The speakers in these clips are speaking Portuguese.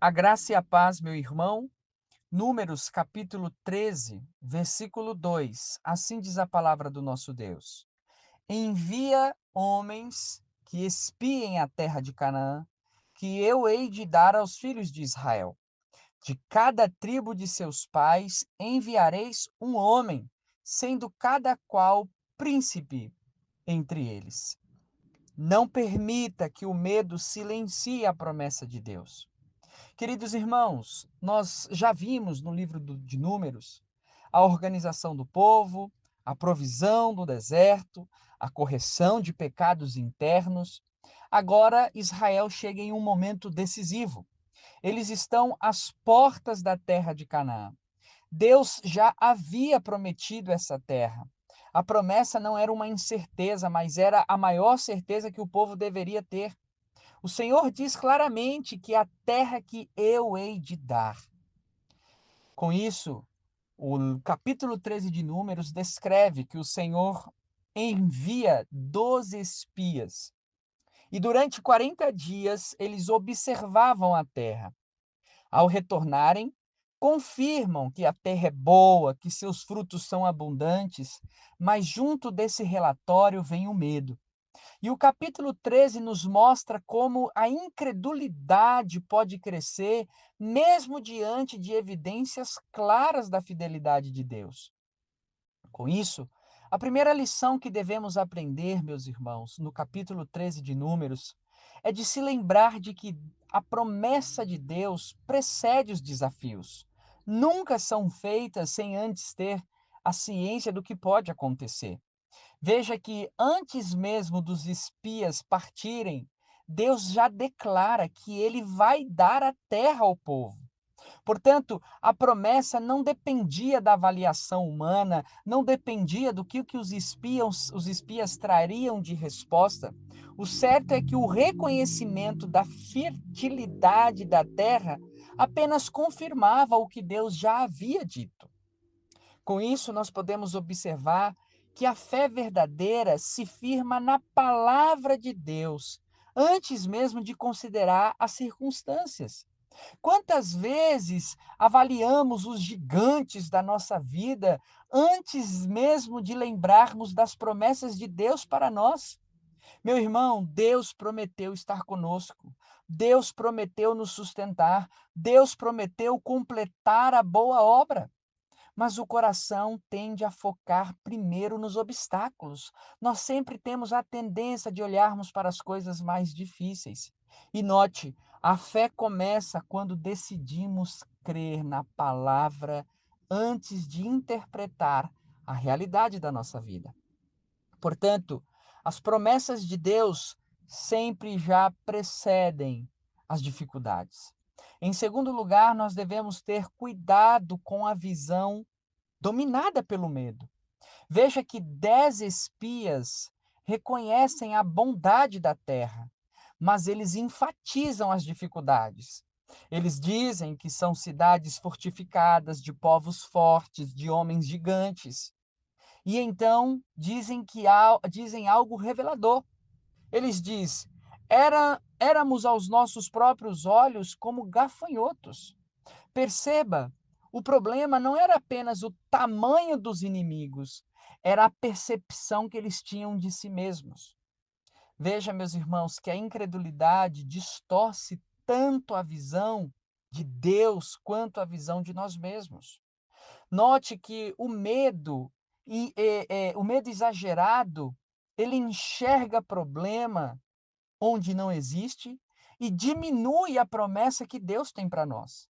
A graça e a paz, meu irmão. Números capítulo 13, versículo 2. Assim diz a palavra do nosso Deus: Envia homens que espiem a terra de Canaã, que eu hei de dar aos filhos de Israel. De cada tribo de seus pais enviareis um homem, sendo cada qual príncipe entre eles. Não permita que o medo silencie a promessa de Deus. Queridos irmãos, nós já vimos no livro de Números a organização do povo, a provisão do deserto, a correção de pecados internos. Agora Israel chega em um momento decisivo. Eles estão às portas da terra de Canaã. Deus já havia prometido essa terra. A promessa não era uma incerteza, mas era a maior certeza que o povo deveria ter. O Senhor diz claramente que a terra que eu hei de dar. Com isso, o capítulo 13 de Números descreve que o Senhor envia 12 espias. E durante 40 dias eles observavam a terra. Ao retornarem, confirmam que a terra é boa, que seus frutos são abundantes, mas junto desse relatório vem o medo. E o capítulo 13 nos mostra como a incredulidade pode crescer, mesmo diante de evidências claras da fidelidade de Deus. Com isso, a primeira lição que devemos aprender, meus irmãos, no capítulo 13 de Números, é de se lembrar de que a promessa de Deus precede os desafios. Nunca são feitas sem antes ter a ciência do que pode acontecer. Veja que antes mesmo dos espias partirem, Deus já declara que ele vai dar a terra ao povo. Portanto, a promessa não dependia da avaliação humana, não dependia do que os espias trariam de resposta. O certo é que o reconhecimento da fertilidade da terra apenas confirmava o que Deus já havia dito. Com isso, nós podemos observar que a fé verdadeira se firma na palavra de Deus, antes mesmo de considerar as circunstâncias. Quantas vezes avaliamos os gigantes da nossa vida antes mesmo de lembrarmos das promessas de Deus para nós? Meu irmão, Deus prometeu estar conosco. Deus prometeu nos sustentar. Deus prometeu completar a boa obra. Mas o coração tende a focar primeiro nos obstáculos. Nós sempre temos a tendência de olharmos para as coisas mais difíceis. E note, a fé começa quando decidimos crer na palavra antes de interpretar a realidade da nossa vida. Portanto, as promessas de Deus sempre já precedem as dificuldades. Em segundo lugar, nós devemos ter cuidado com a visão dominada pelo medo. Veja que 10 espias reconhecem a bondade da terra, mas eles enfatizam as dificuldades. Eles dizem que são cidades fortificadas, de povos fortes, de homens gigantes. E então dizem algo revelador. Eles dizem: éramos aos nossos próprios olhos como gafanhotos. Perceba, o problema não era apenas o tamanho dos inimigos, era a percepção que eles tinham de si mesmos. Veja, meus irmãos, que a incredulidade distorce tanto a visão de Deus quanto a visão de nós mesmos. Note que o medo exagerado, ele enxerga problema onde não existe e diminui a promessa que Deus tem para nós.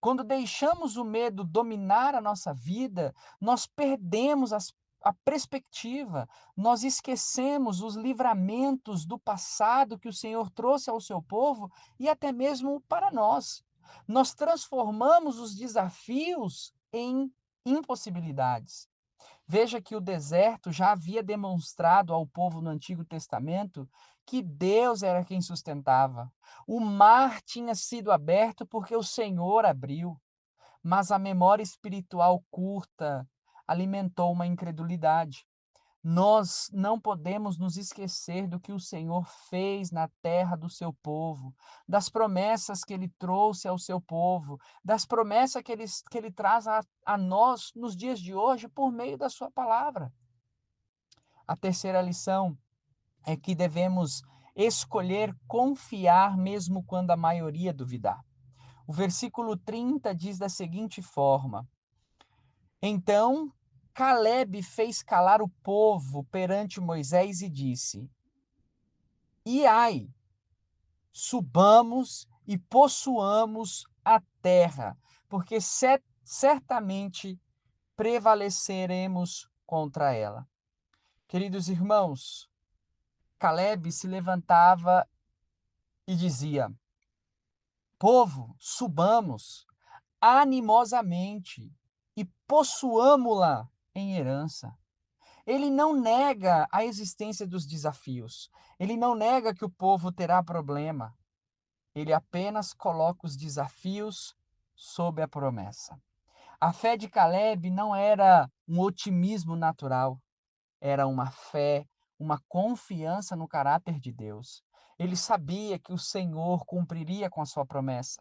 Quando deixamos o medo dominar a nossa vida, nós perdemos a perspectiva, nós esquecemos os livramentos do passado que o Senhor trouxe ao seu povo e até mesmo para nós. Nós transformamos os desafios em impossibilidades. Veja que o deserto já havia demonstrado ao povo no Antigo Testamento que Deus era quem sustentava. O mar tinha sido aberto porque o Senhor abriu, mas a memória espiritual curta alimentou uma incredulidade. Nós não podemos nos esquecer do que o Senhor fez na terra do seu povo, das promessas que ele trouxe ao seu povo, das promessas que ele traz a nós nos dias de hoje por meio da sua palavra. A terceira lição é que devemos escolher confiar mesmo quando a maioria duvidar. O versículo 30 diz da seguinte forma: Então Calebe fez calar o povo perante Moisés e disse: Ai, subamos e possuamos a terra, porque certamente prevaleceremos contra ela. Queridos irmãos, Calebe se levantava e dizia: Povo, subamos animosamente e possuamo-la em herança. Ele não nega a existência dos desafios. Ele não nega que o povo terá problema. Ele apenas coloca os desafios sob a promessa. A fé de Caleb não era um otimismo natural, era uma fé, uma confiança no caráter de Deus. Ele sabia que o Senhor cumpriria com a sua promessa.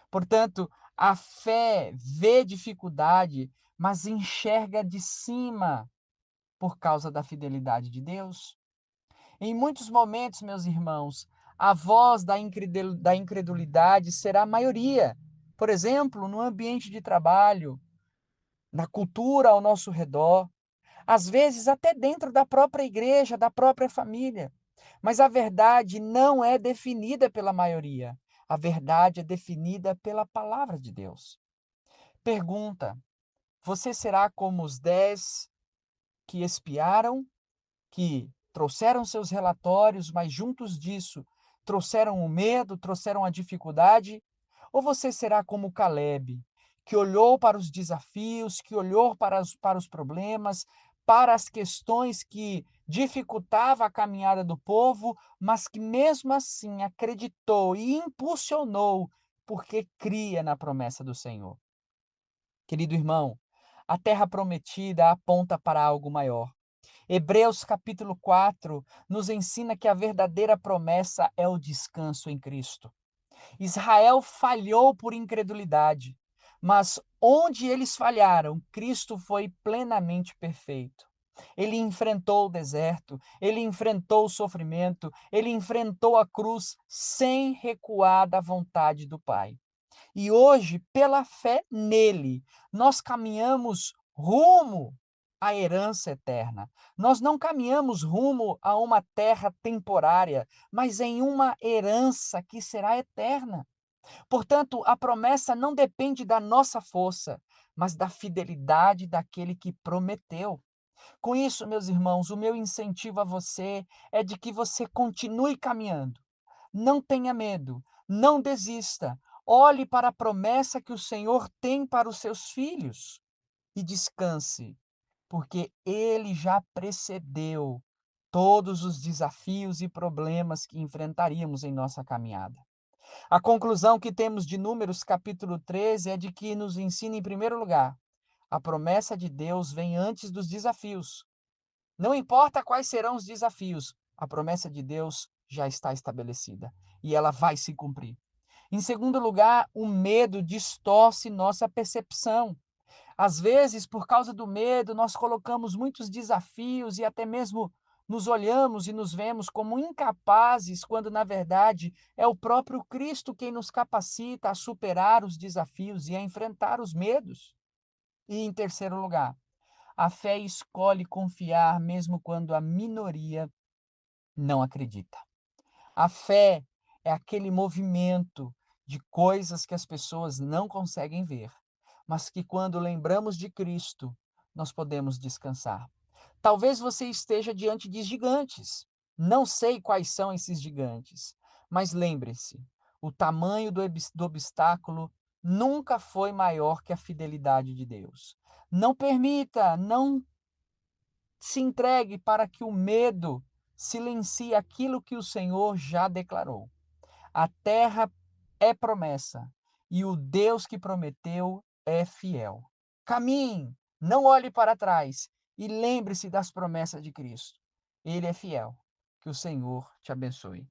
Portanto, a fé vê dificuldade, mas enxerga de cima por causa da fidelidade de Deus. Em muitos momentos, meus irmãos, a voz da incredulidade será a maioria. Por exemplo, no ambiente de trabalho, na cultura ao nosso redor, às vezes até dentro da própria igreja, da própria família. Mas a verdade não é definida pela maioria. A verdade é definida pela palavra de Deus. Pergunta: você será como os 10 que espiaram, que trouxeram seus relatórios, mas juntos disso trouxeram o medo, trouxeram a dificuldade? Ou você será como Caleb, que olhou para os desafios, que olhou para os problemas, para as questões que dificultavam a caminhada do povo, mas que mesmo assim acreditou e impulsionou, porque cria na promessa do Senhor? Querido irmão, a terra prometida aponta para algo maior. Hebreus capítulo 4 nos ensina que a verdadeira promessa é o descanso em Cristo. Israel falhou por incredulidade, mas onde eles falharam, Cristo foi plenamente perfeito. Ele enfrentou o deserto, ele enfrentou o sofrimento, ele enfrentou a cruz sem recuar da vontade do Pai. E hoje, pela fé nele, nós caminhamos rumo à herança eterna. Nós não caminhamos rumo a uma terra temporária, mas em uma herança que será eterna. Portanto, a promessa não depende da nossa força, mas da fidelidade daquele que prometeu. Com isso, meus irmãos, o meu incentivo a você é de que você continue caminhando. Não tenha medo, não desista. Olhe para a promessa que o Senhor tem para os seus filhos e descanse, porque Ele já precedeu todos os desafios e problemas que enfrentaríamos em nossa caminhada. A conclusão que temos de Números capítulo 13 é de que nos ensina, em primeiro lugar, a promessa de Deus vem antes dos desafios. Não importa quais serão os desafios, a promessa de Deus já está estabelecida e ela vai se cumprir. Em segundo lugar, o medo distorce nossa percepção. Às vezes, por causa do medo, nós colocamos muitos desafios e até mesmo nos olhamos e nos vemos como incapazes, quando na verdade é o próprio Cristo quem nos capacita a superar os desafios e a enfrentar os medos. E em terceiro lugar, a fé escolhe confiar mesmo quando a minoria não acredita. A fé é aquele movimento de coisas que as pessoas não conseguem ver, mas que quando lembramos de Cristo, nós podemos descansar. Talvez você esteja diante de gigantes. Não sei quais são esses gigantes, mas lembre-se, o tamanho do obstáculo nunca foi maior que a fidelidade de Deus. Não permita, não se entregue para que o medo silencie aquilo que o Senhor já declarou. A terra é promessa e o Deus que prometeu é fiel. Caminhe, não olhe para trás e lembre-se das promessas de Cristo. Ele é fiel. Que o Senhor te abençoe.